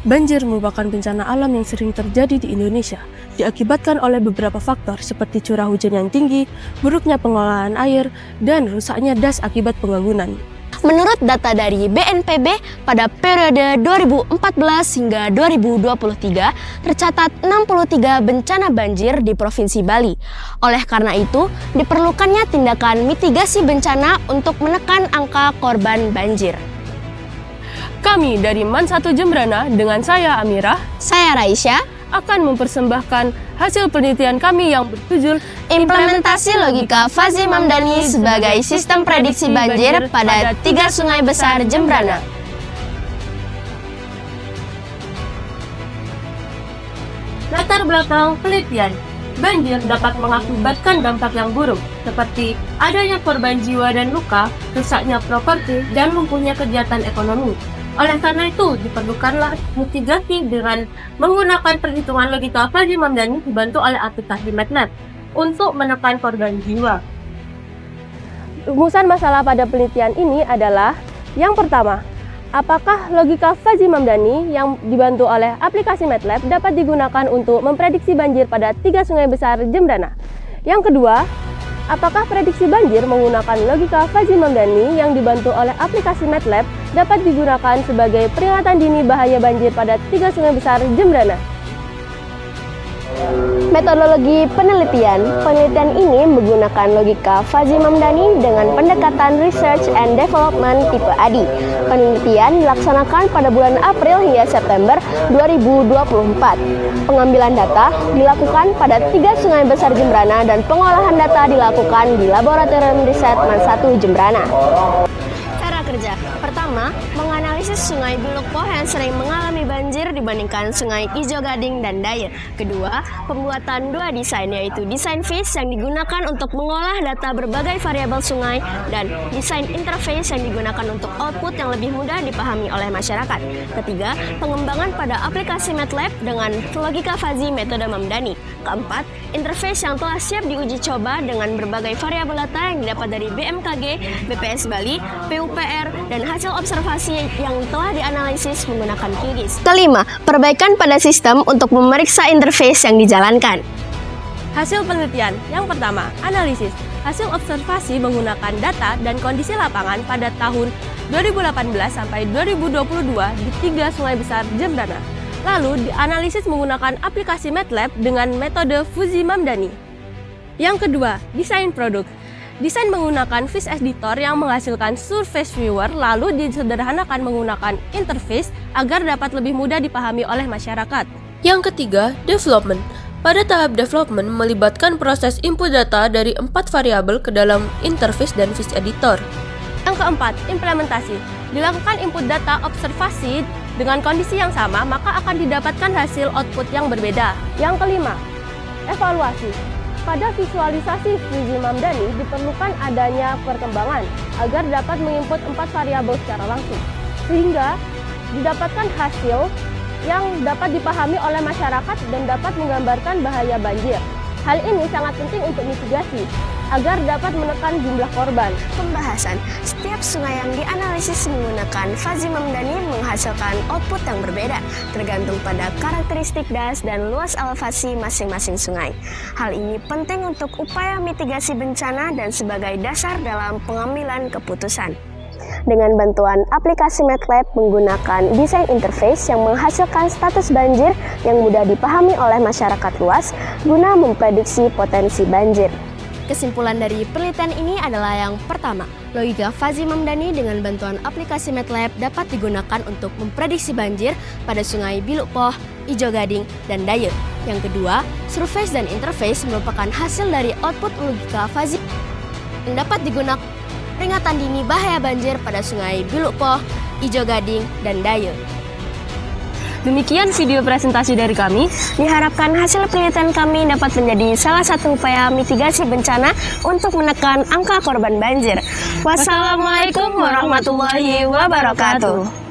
Banjir merupakan bencana alam yang sering terjadi di Indonesia, diakibatkan oleh beberapa faktor seperti curah hujan yang tinggi, buruknya pengelolaan air, dan rusaknya das akibat pembangunan. Menurut data dari BNPB, pada periode 2014 hingga 2023, tercatat 63 bencana banjir di Provinsi Bali. Oleh karena itu, diperlukannya tindakan mitigasi bencana untuk menekan angka korban banjir. Kami dari MAN 1 Jembrana dengan saya Amirah, Saya Raisya, akan mempersembahkan hasil penelitian kami yang berjudul implementasi logika Fazly Mamdani sebagai sistem prediksi banjir pada 3 sungai besar Jembrana. Latar belakang penelitian. Banjir dapat mengakibatkan dampak yang buruk, seperti adanya korban jiwa dan luka, rusaknya properti, dan lumpuhnya kegiatan ekonomi. Oleh karena itu, diperlukanlah mitigasi dengan menggunakan perhitungan logika Fazly Mamdani dibantu oleh aplikasi MATLAB untuk menekan korban jiwa. Rumusan masalah pada penelitian ini adalah yang pertama, apakah logika Fazly Mamdani yang dibantu oleh aplikasi MATLAB dapat digunakan untuk memprediksi banjir pada 3 sungai besar Jembrana? Yang kedua, apakah prediksi banjir menggunakan logika Fazly Mamdani yang dibantu oleh aplikasi MATLAB dapat digunakan sebagai peringatan dini bahaya banjir pada 3 sungai besar Jembrana? Metodologi penelitian ini menggunakan logika Fazly Mamdani dengan pendekatan Research and Development tipe ADI. Penelitian dilaksanakan pada bulan April hingga September 2024. Pengambilan data dilakukan pada 3 sungai besar Jembrana dan pengolahan data dilakukan di Laboratorium Riset MAN 1 Jembrana. Cara kerja. Pertama, menganalisis sungai Bilukpoh yang sering mengalami banjir dibandingkan sungai Ijo Gading dan Daye. Kedua, pembuatan 2 desain, yaitu desain phase yang digunakan untuk mengolah data berbagai variabel sungai dan desain interface yang digunakan untuk output yang lebih mudah dipahami oleh masyarakat. Ketiga, pengembangan pada aplikasi MATLAB dengan logika Fazly metode Mamdani. Keempat, interface yang telah siap diuji coba dengan berbagai variabel data yang didapat dari BMKG, BPS Bali, PUPR, dan hasil observasi yang telah dianalisis menggunakan QGIS. Kelima, perbaikan pada sistem untuk memeriksa interface yang dijalankan. Hasil penelitian. Yang pertama, analisis. Hasil observasi menggunakan data dan kondisi lapangan pada tahun 2018 sampai 2022 di 3 sungai besar Jembrana. Lalu dianalisis menggunakan aplikasi MATLAB dengan metode Fazly Mamdani. Yang kedua, desain produk. Desain menggunakan Fish Editor yang menghasilkan surface viewer, lalu disederhanakan menggunakan interface agar dapat lebih mudah dipahami oleh masyarakat. Yang ketiga, development. Pada tahap development melibatkan proses input data dari 4 variabel ke dalam interface dan Fish Editor. Yang keempat, implementasi. Dilakukan input data observasi dengan kondisi yang sama, maka akan didapatkan hasil output yang berbeda. Yang kelima, evaluasi. Pada visualisasi Fazly Mamdani diperlukan adanya perkembangan agar dapat menginput 4 variabel secara langsung, sehingga didapatkan hasil yang dapat dipahami oleh masyarakat dan dapat menggambarkan bahaya banjir. Hal ini sangat penting untuk mitigasi agar dapat menekan jumlah korban. Pembahasan. Setiap sungai yang dianalisis menggunakan Fazly Mamdani menghasilkan output yang berbeda, tergantung pada karakteristik das dan luas elevasi masing-masing sungai. Hal ini penting untuk upaya mitigasi bencana dan sebagai dasar dalam pengambilan keputusan. Dengan bantuan aplikasi MATLAB menggunakan desain interface yang menghasilkan status banjir yang mudah dipahami oleh masyarakat luas guna memprediksi potensi banjir. Kesimpulan dari penelitian ini adalah yang pertama, logika Fazly Mamdani dengan bantuan aplikasi MATLAB dapat digunakan untuk memprediksi banjir pada sungai Bilukpoh, Ijo Gading, dan Daye. Yang kedua, surface dan interface merupakan hasil dari output logika Fazly yang dapat digunakan peringatan dini bahaya banjir pada sungai Bilukpoh, Ijo Gading, dan Daye. Demikian video presentasi dari kami. Diharapkan hasil penelitian kami dapat menjadi salah satu upaya mitigasi bencana untuk menekan angka korban banjir. Wassalamualaikum warahmatullahi wabarakatuh.